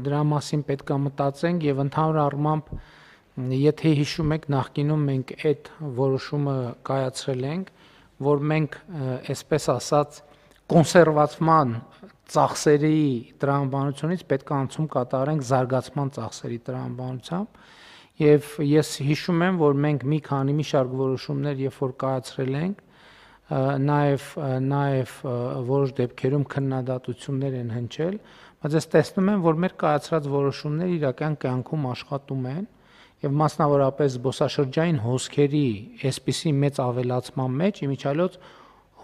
Դրա մասին պետք է մտածենք եւ ընդհանուր առմամբ եթե հիշում եք նախկինում մենք այդ որոշումը կայացրել ենք, որ մենք այսպես ասած կոնսերվացման ծախսերի տրամաբանությունից պետք է անցում կատարենք զարգացման ծախսերի տրամաբանությամբ եւ ես հիշում եմ, որ մենք մի շարք որոշումներ երբ որ կայացրել ենք, նաեւ որոշ դեպքերում քննադատություններ են հնչել, բայց ես տեսնում եմ, որ մեր կայացրած որոշումները իրական կյանքում աշխատում են եւ մասնավորապես զբոսաշրջային հոսքերի այսպիսի մեծ ավելացման մեջ իմիջիայլոց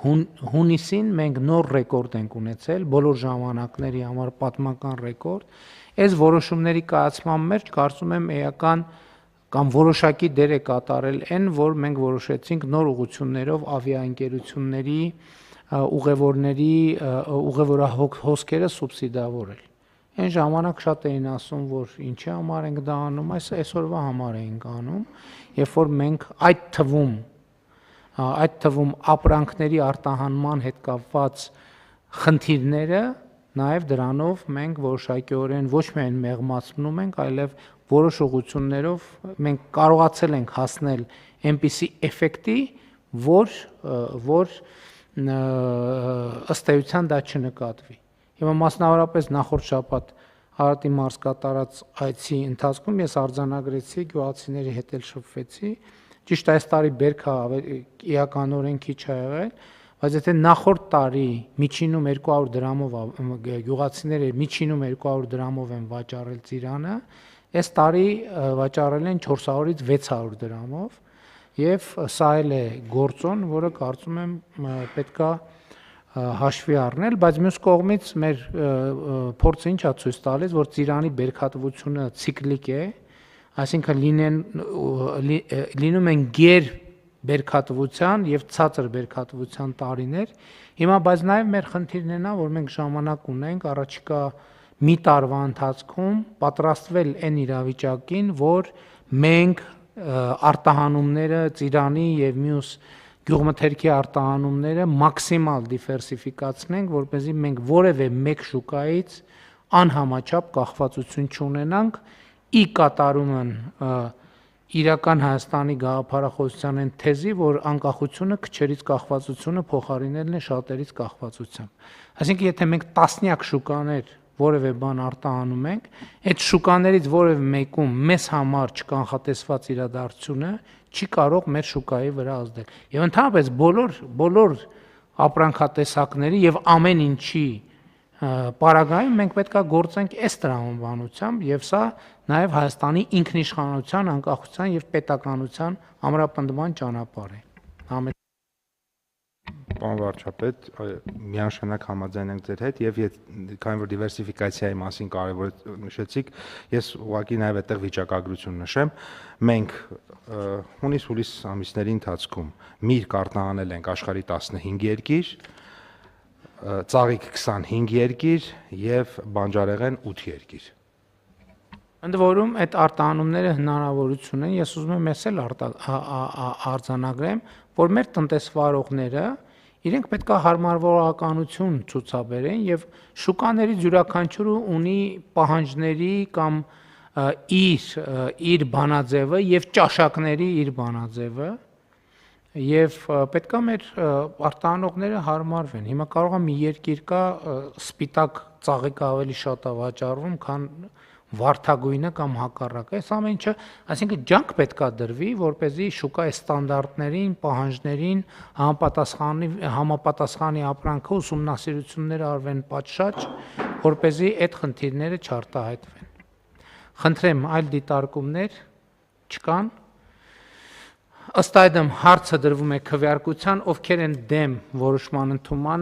հունիսին մենք նոր ռեկորդ ենք ունեցել բոլոր ժամանակների համար պատմական ռեկորդ այս որոշումների կայացման մեջ կարծում եմ էական կամ որոշակի դեր է կատարել այն, որ մենք որոշեցինք նոր ուղղություններով ավիաընկերությունների ուղևորահոսքերը սուբսիդավորել։ Այն ժամանակ շատ էին ասում, որ ինչի համար ենք դա անում, այսօրվա համար ենք անում, երբ որ մենք այդ թվում ապրանքների արտահանման հետ կապված խնդիրները նաև դրանով մենք որոշակիորեն ոչ միայն մեղմացնում ենք, այլև որոշ ուղղություններով մենք կարողացել ենք հասնել այնպիսի էֆեկտի, որ ըստ էության դա չնկատվի։ Հիմա մասնավորապես նախորդ շաբաթ Արարատի մարզ կատարած այցի ընթացքում ես արձանագրեցի գյուղացիների հետ էլ շփվեցի, ճիշտ այս տարի բերքը իրականորեն քիչ ա եղել, բայց եթե նախորդ տարի միջինում 200 դրամով գյուղացիները միջինում 200 դրամով են վաճառել ծիրանը, այս տարի վաճառել են 400-ից 600 դրամով եւ սա էլ է գործոն, որը կարծում եմ պետքա հաշվի առնել, բայց մյուս կողմից մեր փորձը ինչ է ցույց տալիս, որ ծիրանի բերքատվությունը ցիկլիկ է, այսինքն լինում են գեր բերքատվության եւ ցածր բերքատվության տարիներ, հիմա բայց նաեւ մեր խնդիրն է նա, որ մենք ժամանակ ունենք առաջիկա մի տարվա ընթացքում պատրաստվել այն իրավիճակին, որ մենք արտահանումները ծիրանի եւ մյուս գյուղմթերքի արտահանումները մաքսիմալ դիվերսիֆիկացնենք, որպեսզի մենք որևէ մեկ շուկայից անհամաչափ կախվածություն չունենանք, ի կատարումն իրական Հայաստանի գաղափարախոսության այն թեզի, որ անկախությունը քչերից կախվածությունը փոխարինելն է շատերից կախվածությամբ։ Այսինքն եթե մենք տասնյակ շուկաներ որևէ բան արտահանում ենք, այդ շուկաներից որևէ մեկում մեզ համար չկանխատեսված իրադարձությունը չի կարող մեր շուկայի վրա ազդել։ Եվ ընդհանրապես բոլոր ապրանքատեսակների եւ ամեն ինչի պարագայում մենք պետք է գործենք այս տրամաբանությամբ եւ սա նաեւ Հայաստանի ինքնիշխանության, անկախության եւ պետականության ամրապնդման ճանապարհ է։ Պարոն վարչապետ, միանշանակ համաձայն ենք ձեր հետ եւ քանի որ դիվերսիֆիկացիայի մասին կարեւոր նշեցիք, ես ուղղակի նաեւ այդտեղ վիճակագրություն նշեմ, մենք հունիս-հուլիս ամիսների ընթացքում միրգ արտահանել ենք աշխարհի 15 երկիր, ծաղիկ 25 երկիր եւ բանջարեղեն 8 երկիր։ Ընդ որում այդ արտահանումները հնարավորություն են, ես ուզում եմ ես էլ արձանագրեմ, որ մեր տնտեսվարողները իրենք պետք է հարմարվողականություն ցուցաբերեն եւ շուկաներից յուրաքանչյուրը ունի պահանջների կամ իր բանաձևը եւ ճաշակների իր բանաձևը եւ պետք է մեր արտահանողները հարմարվեն։ Հիմա կարող է մի երկիր կա սպիտակ ծաղիկը ավելի շատ է վաճառվում, քան վարդագույնը կամ հակառակը, այս ամեն ինչը, այսինքն ջանք պետքա դրվի, որպեսզի շուկայի ստանդարտներին, պահանջներին համապատասխանի ապրանքը ուսումնասիրություններ արվեն պատշաճ, որպեսզի այդ խնդիրները չարտահայտվեն։ Խնդրեմ, այլ դիտարկումներ չկան։ Ըստ այդմ հարցը դրվում է քվեարկության, ովքեր են դեմ որոշման ընդունմանը